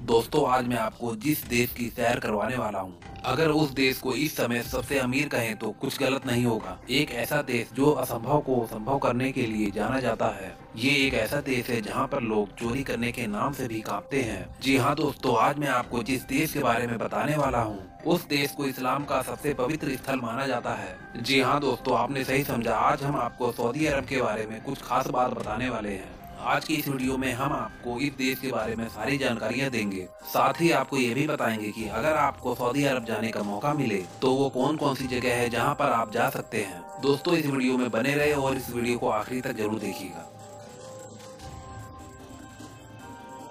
दोस्तों आज मैं आपको जिस देश की सैर करवाने वाला हूँ, अगर उस देश को इस समय सबसे अमीर कहें तो कुछ गलत नहीं होगा। एक ऐसा देश जो असंभव को संभव करने के लिए जाना जाता है। ये एक ऐसा देश है जहाँ पर लोग चोरी करने के नाम से भी कांपते हैं। जी हाँ दोस्तों, आज मैं आपको जिस देश के बारे में बताने वाला हूँ, उस देश को इस्लाम का सबसे पवित्र स्थल माना जाता है। जी हाँ दोस्तों, आपने सही समझा। आज हम आपको सऊदी अरब के बारे में कुछ खास बात बताने वाले हैं। आज की इस वीडियो में हम आपको इस देश के बारे में सारी जानकारियां देंगे। साथ ही आपको ये भी बताएंगे कि अगर आपको सऊदी अरब जाने का मौका मिले तो वो कौन कौन सी जगह है जहां पर आप जा सकते हैं। दोस्तों इस वीडियो में बने रहे और इस वीडियो को आखिरी तक जरूर देखिएगा।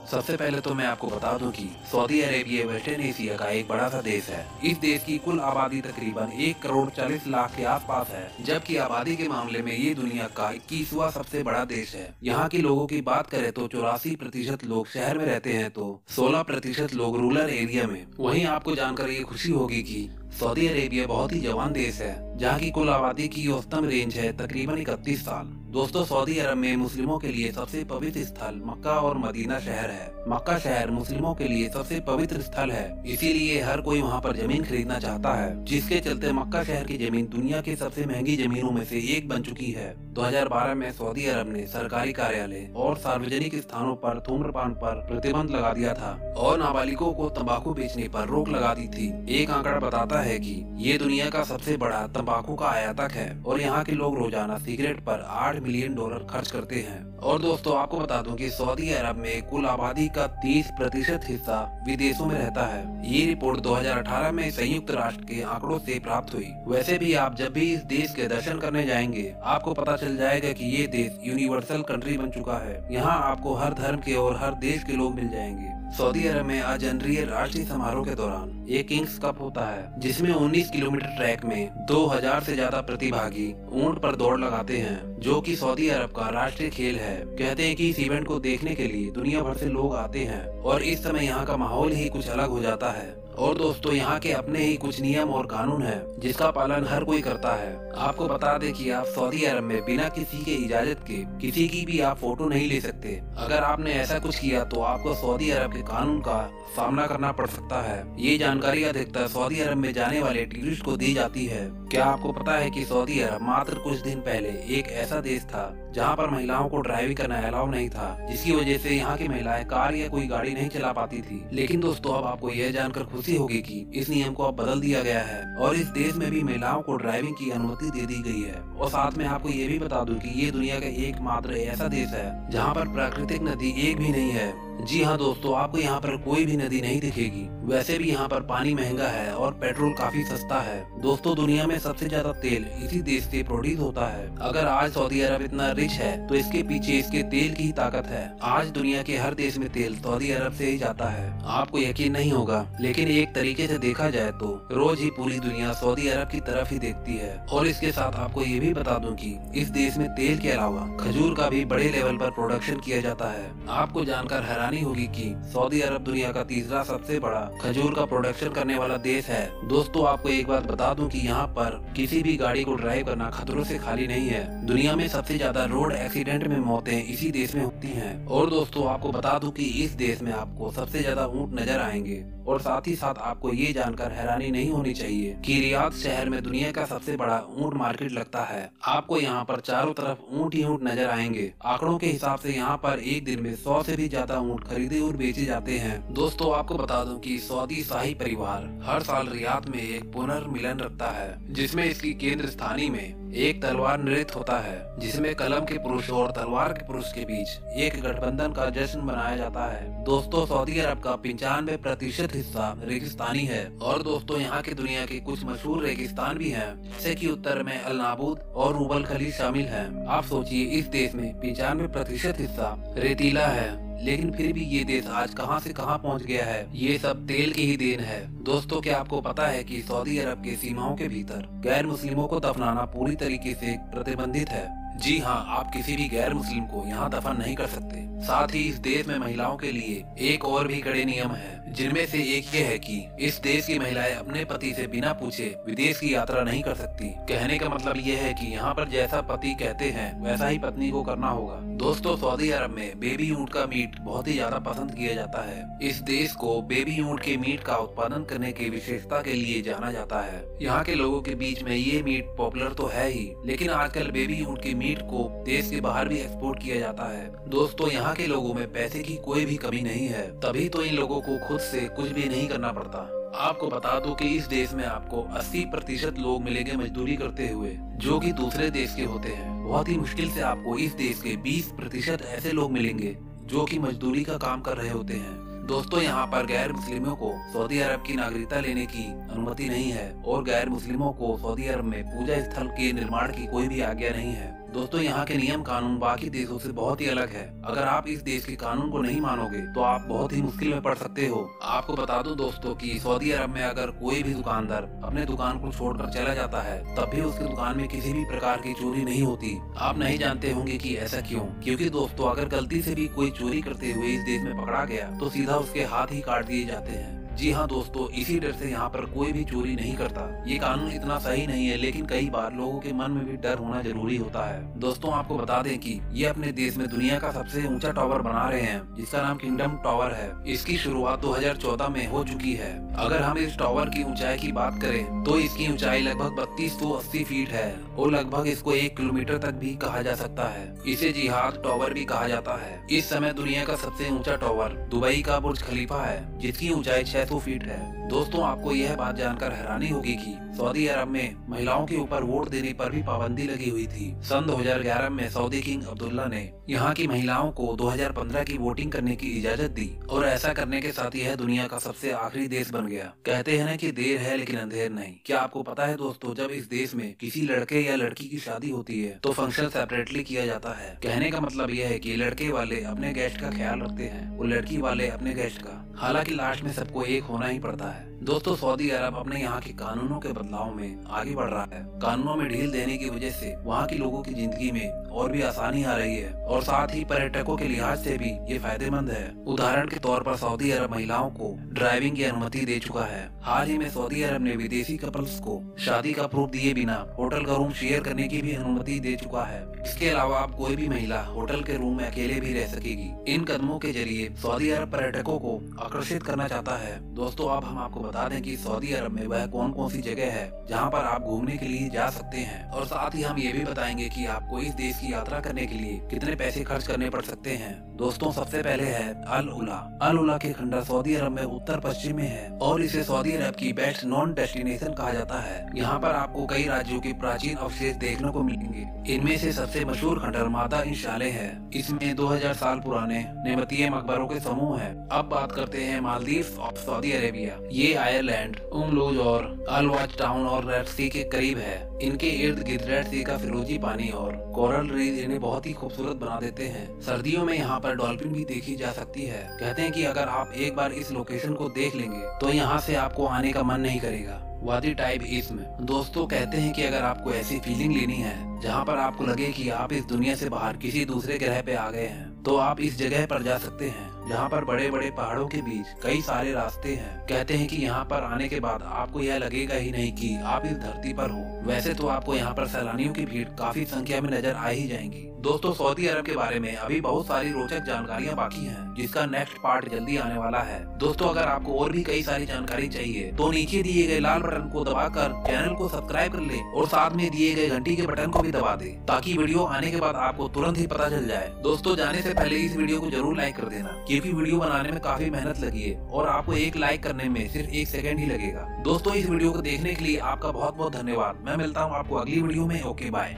सबसे पहले तो मैं आपको बता दूं कि सऊदी अरेबिया वेस्टर्न एशिया का एक बड़ा सा देश है। इस देश की कुल आबादी तकरीबन 1 करोड़ 40 लाख के आसपास है, जबकि आबादी के मामले में ये दुनिया का 21वां सबसे बड़ा देश है। यहाँ के लोगों की बात करें तो 84% लोग शहर में रहते हैं तो 16% लोग रूरल एरिया में। वहीं आपको जानकर ये खुशी होगी कि सऊदी अरेबिया बहुत ही जवान देश है, जहाँ की कुल आबादी की औसतन रेंज है तकरीबन 31 साल। दोस्तों सऊदी अरब में मुस्लिमों के लिए सबसे पवित्र स्थल मक्का और मदीना शहर है। मक्का शहर मुस्लिमों के लिए सबसे पवित्र स्थल है, इसीलिए हर कोई वहाँ पर जमीन खरीदना चाहता है, जिसके चलते मक्का शहर की जमीन दुनिया की सबसे महंगी जमीनों में से एक बन चुकी है। 2012 में सऊदी अरब ने सरकारी कार्यालय और सार्वजनिक स्थानों पर धूम्रपान पर प्रतिबंध लगा दिया था और नाबालिगों को तंबाकू बेचने पर रोक लगा दी थी। एक आंकड़ा बताता है कि ये दुनिया का सबसे बड़ा तंबाकू का आयातक है और यहाँ के लोग रोजाना सिगरेट पर $8 मिलियन खर्च करते हैं। और दोस्तों आपको बता दूं कि सऊदी अरब में कुल आबादी का 30% हिस्सा विदेशों में रहता है। ये रिपोर्ट 2018 में संयुक्त राष्ट्र के आंकड़ों से प्राप्त हुई। वैसे भी आप जब भी इस देश के दर्शन करने जाएंगे आपको पता चल जाएगा कि ये देश यूनिवर्सल कंट्री बन चुका है। यहाँ आपको हर धर्म के और हर देश के लोग मिल जाएंगे। सऊदी अरब में अजनरीय राष्ट्रीय समारोह के दौरान एक किंग्स कप होता है, जिसमें 19 किलोमीटर ट्रैक में 2000 से ज्यादा प्रतिभागी ऊंट पर दौड़ लगाते हैं, जो कि सऊदी अरब का राष्ट्रीय खेल है। कहते हैं कि इस इवेंट को देखने के लिए दुनिया भर से लोग आते हैं और इस समय यहाँ का माहौल ही कुछ अलग हो जाता है। और दोस्तों यहाँ के अपने ही कुछ नियम और कानून है जिसका पालन हर कोई करता है। आपको बता दें कि आप सऊदी अरब में बिना किसी के इजाजत के किसी की भी आप फोटो नहीं ले सकते। अगर आपने ऐसा कुछ किया तो आपको सऊदी अरब के कानून का सामना करना पड़ सकता है। ये जानकारी अधिकतर सऊदी अरब में जाने वाले टूरिस्ट को दी जाती है। क्या आपको पता है कि सऊदी अरब मात्र कुछ दिन पहले एक ऐसा देश था जहाँ पर महिलाओं को ड्राइविंग करना अलाउ नहीं था, जिसकी वजह से यहाँ की महिलाएं कार या कोई गाड़ी नहीं चला पाती थी। लेकिन दोस्तों अब आपको यह जानकर खुशी होगी कि इस नियम को अब बदल दिया गया है और इस देश में भी महिलाओं को ड्राइविंग की अनुमति दे दी गई है। और साथ में आपको ये भी बता दूं कि ये दुनिया का एकमात्र ऐसा देश है जहाँ पर प्राकृतिक नदी एक भी नहीं है। जी हाँ दोस्तों, आपको यहाँ पर कोई भी नदी नहीं दिखेगी। वैसे भी यहाँ पर पानी महंगा है और पेट्रोल काफी सस्ता है। दोस्तों दुनिया में सबसे ज्यादा तेल इसी देश से प्रोड्यूस होता है। अगर आज सऊदी अरब इतना रिच है तो इसके पीछे इसके तेल की ही ताकत है। आज दुनिया के हर देश में तेल सऊदी अरब से ही जाता है। आपको यकीन नहीं होगा, लेकिन एक तरीके से देखा जाए तो रोज ही पूरी दुनिया सऊदी अरब की तरफ ही देखती है। और इसके साथ आपको ये भी बता दूं कि इस देश में तेल के अलावा खजूर का भी बड़े लेवल पर प्रोडक्शन किया जाता है। आपको जानकर हैरानी होगी कि सऊदी अरब दुनिया का तीसरा सबसे बड़ा खजूर का प्रोडक्शन करने वाला देश है। दोस्तों आपको एक बात बता दूं कि यहाँ पर किसी भी गाड़ी को ड्राइव करना खतरों से खाली नहीं है। दुनिया में सबसे ज्यादा रोड एक्सीडेंट में मौतें इसी देश में होती हैं। और दोस्तों आपको बता दूं कि इस देश में आपको सबसे ज्यादा ऊँट नजर आएंगे। और साथ ही साथ आपको ये जानकर हैरानी नहीं होनी चाहिए कि रियाद शहर में दुनिया का सबसे बड़ा ऊँट मार्केट लगता है। आपको यहाँ पर चारों तरफ ऊँट ही ऊँट नजर आएंगे। आंकड़ों के हिसाब से यहाँ पर एक दिन में 100 से भी ज्यादा ऊँट खरीदे और बेचे जाते हैं। दोस्तों आपको बता दूं कि सऊदी शाही परिवार हर साल रियाद में एक पुनर्मिलन रखता है, जिसमें इसकी केंद्र स्थानी में एक तलवार नृत्य होता है, जिसमें कलम के पुरुष और तलवार के पुरुष के बीच एक गठबंधन का जश्न मनाया जाता है। दोस्तों सऊदी अरब का 95% हिस्सा रेगिस्तानी है। और दोस्तों यहाँ के दुनिया के कुछ मशहूर रेगिस्तान भी हैं, जैसे कि उत्तर में अल नाबूद और रूबल खलीज शामिल है। आप सोचिए इस देश में 95% हिस्सा रेतीला है, लेकिन फिर भी ये देश आज कहां से कहां पहुंच गया है। ये सब तेल की ही देन है। दोस्तों क्या आपको पता है कि सऊदी अरब के सीमाओं के भीतर गैर मुस्लिमों को दफनाना पूरी तरीके से प्रतिबंधित है। जी हाँ, आप किसी भी गैर मुस्लिम को यहाँ दफन नहीं कर सकते। साथ ही इस देश में महिलाओं के लिए एक और भी कड़े नियम है, जिनमें से एक ये है कि इस देश की महिलाएं अपने पति से बिना पूछे विदेश की यात्रा नहीं कर सकती। कहने का मतलब ये है कि यहाँ पर जैसा पति कहते हैं वैसा ही पत्नी को करना होगा। दोस्तों सऊदी अरब में बेबी ऊंट का मीट बहुत ही ज्यादा पसंद किया जाता है। इस देश को बेबी ऊंट के मीट का उत्पादन करने की विशेषता के लिए जाना जाता है। यहाँ के लोगों के बीच में ये मीट पॉपुलर तो है ही, लेकिन आजकल बेबी ऊंट के मीट को देश के बाहर भी एक्सपोर्ट किया जाता है। दोस्तों यहाँ के लोगों में पैसे की कोई भी कमी नहीं है, तभी तो इन लोगों को खुद से कुछ भी नहीं करना पड़ता। आपको बता दो कि इस देश में आपको 80% लोग मिलेंगे मजदूरी करते हुए, जो कि दूसरे देश के होते हैं। बहुत ही मुश्किल से आपको इस देश के 20% ऐसे लोग मिलेंगे जो कि मजदूरी का काम कर रहे होते हैं। दोस्तों यहाँ पर गैर मुस्लिमों को सऊदी अरब की नागरिकता लेने की अनुमति नहीं है और गैर मुस्लिमों को सऊदी अरब में पूजा स्थल के निर्माण की कोई भी आज्ञा नहीं है। दोस्तों यहाँ के नियम कानून बाकी देशों से बहुत ही अलग है। अगर आप इस देश के कानून को नहीं मानोगे तो आप बहुत ही मुश्किल में पड़ सकते हो। आपको बता दूं दोस्तों कि सऊदी अरब में अगर कोई भी दुकानदार अपने दुकान को छोड़कर चला जाता है, तब भी उसकी दुकान में किसी भी प्रकार की चोरी नहीं होती। आप नहीं जानते होंगे कि ऐसा क्यों? क्योंकि दोस्तों अगर गलती से भी कोई चोरी करते हुए इस देश में पकड़ा गया तो सीधा उसके हाथ ही काट दिए जाते हैं। जी हाँ दोस्तों, इसी डर से यहाँ पर कोई भी चोरी नहीं करता। ये कानून इतना सही नहीं है, लेकिन कई बार लोगों के मन में भी डर होना जरूरी होता है। दोस्तों आपको बता दें कि ये अपने देश में दुनिया का सबसे ऊंचा टावर बना रहे हैं, जिसका नाम किंगडम टावर है। इसकी शुरुआत 2014 में हो चुकी है। अगर हम इस टावर की ऊंचाई की बात करें तो इसकी ऊंचाई लगभग 3280 फीट है और लगभग इसको 1 किलोमीटर तक भी कहा जा सकता है। इसे जिहाद टावर भी कहा जाता है। इस समय दुनिया का सबसे ऊंचा टावर दुबई का बुर्ज खलीफा है, जिसकी ऊंचाई 600 फीट है। दोस्तों आपको यह बात जानकर हैरानी होगी कि सऊदी अरब में महिलाओं के ऊपर वोट देने पर भी पाबंदी लगी हुई थी। सन 2011 में सऊदी किंग अब्दुल्ला ने यहाँ की महिलाओं को 2015 की वोटिंग करने की इजाजत दी और ऐसा करने के साथ यह दुनिया का सबसे आखिरी देश बन गया। कहते हैं ना कि देर है लेकिन अंधेर नहीं। क्या आपको पता है दोस्तों, जब इस देश में किसी लड़के या लड़की की शादी होती है तो फंक्शन सेपरेटली किया जाता है। कहने का मतलब यह है कि लड़के वाले अपने गेस्ट का ख्याल रखते हैं और लड़की वाले अपने गेस्ट का। हालांकि लास्ट में सबको एक होना ही पड़ता है। दोस्तों सऊदी अरब अपने यहाँ के कानूनों के बदलाव में आगे बढ़ रहा है। कानूनों में ढील देने की वजह से वहाँ के लोगों की जिंदगी में और भी आसानी आ रही है और साथ ही पर्यटकों के लिहाज से भी ये फायदेमंद है। उदाहरण के तौर पर सऊदी अरब महिलाओं को ड्राइविंग की अनुमति दे चुका है। हाल ही में सऊदी अरब ने विदेशी कपल्स को शादी का प्रूफ दिए बिना होटल का रूम शेयर करने की भी अनुमति दे चुका है। इसके अलावा अब कोई भी महिला होटल के रूम में अकेले भी रह सकेगी। इन कदमों के जरिए सऊदी अरब पर्यटकों को आकर्षित करना चाहता है। दोस्तों अब हम आपको बता दें कि सऊदी अरब में वह कौन कौन सी जगह है जहां पर आप घूमने के लिए जा सकते हैं, और साथ ही हम ये भी बताएंगे कि आपको इस देश की यात्रा करने के लिए कितने पैसे खर्च करने पड़ सकते हैं। दोस्तों सबसे पहले है अल उला। अल उला के खंडर सऊदी अरब में उत्तर पश्चिम में है और इसे सऊदी अरब की बेस्ट नॉन डेस्टिनेशन कहा जाता है। यहाँ पर आपको कई राज्यों के प्राचीन अवशेष देखने को मिलेंगे। इनमें से सबसे मशहूर खंडर मादा इंशाले है। इसमें 2000 साल पुराने नेमतीय मकबरों के समूह है। अब बात करते हैं मालदीव ऑफ सऊदी अरेबिया। ये आयरलैंड, उमलूज और अल वाच टाउन और रेड सी के करीब है। इनके इर्द गिर्द रेड सी का फिरोजी पानी और कोरल रीफ इन्हें बहुत ही खूबसूरत बना देते हैं। सर्दियों में यहाँ पर डॉल्फिन भी देखी जा सकती है। कहते हैं कि अगर आप एक बार इस लोकेशन को देख लेंगे तो यहाँ से आपको आने का मन नहीं करेगा। वादी टाइप इसम। दोस्तों कहते हैं कि अगर आपको ऐसी फीलिंग लेनी है जहाँ पर आपको लगे कि आप इस दुनिया से बाहर किसी दूसरे ग्रह पे आ गए हैं, तो आप इस जगह पर जा सकते हैं जहाँ पर बड़े बड़े पहाड़ों के बीच कई सारे रास्ते हैं। कहते हैं कि यहाँ पर आने के बाद आपको यह लगेगा ही नहीं कि आप इस धरती पर हो। वैसे तो आपको यहाँ पर सैलानियों की भीड़ काफी संख्या में नजर आ ही जाएंगी। दोस्तों सऊदी अरब के बारे में अभी बहुत सारी रोचक जानकारियाँ बाकी हैं, जिसका नेक्स्ट पार्ट जल्दी आने वाला है। दोस्तों अगर आपको और भी कई सारी जानकारी चाहिए तो नीचे दिए गए लाल बटन को दबाकर चैनल को सब्सक्राइब कर ले और साथ में दिए गए घंटी के बटन को भी दबा दे, ताकि वीडियो आने के बाद आपको तुरंत ही पता चल जाए। दोस्तों जाने से पहले इस वीडियो को जरूर लाइक कर देना, क्योंकि वीडियो बनाने में काफी मेहनत लगी है और आपको एक लाइक करने में सिर्फ 1 सेकंड ही लगेगा। दोस्तों इस वीडियो को देखने के लिए आपका बहुत बहुत धन्यवाद। मैं मिलता हूँ आपको अगली वीडियो में। Okay bye.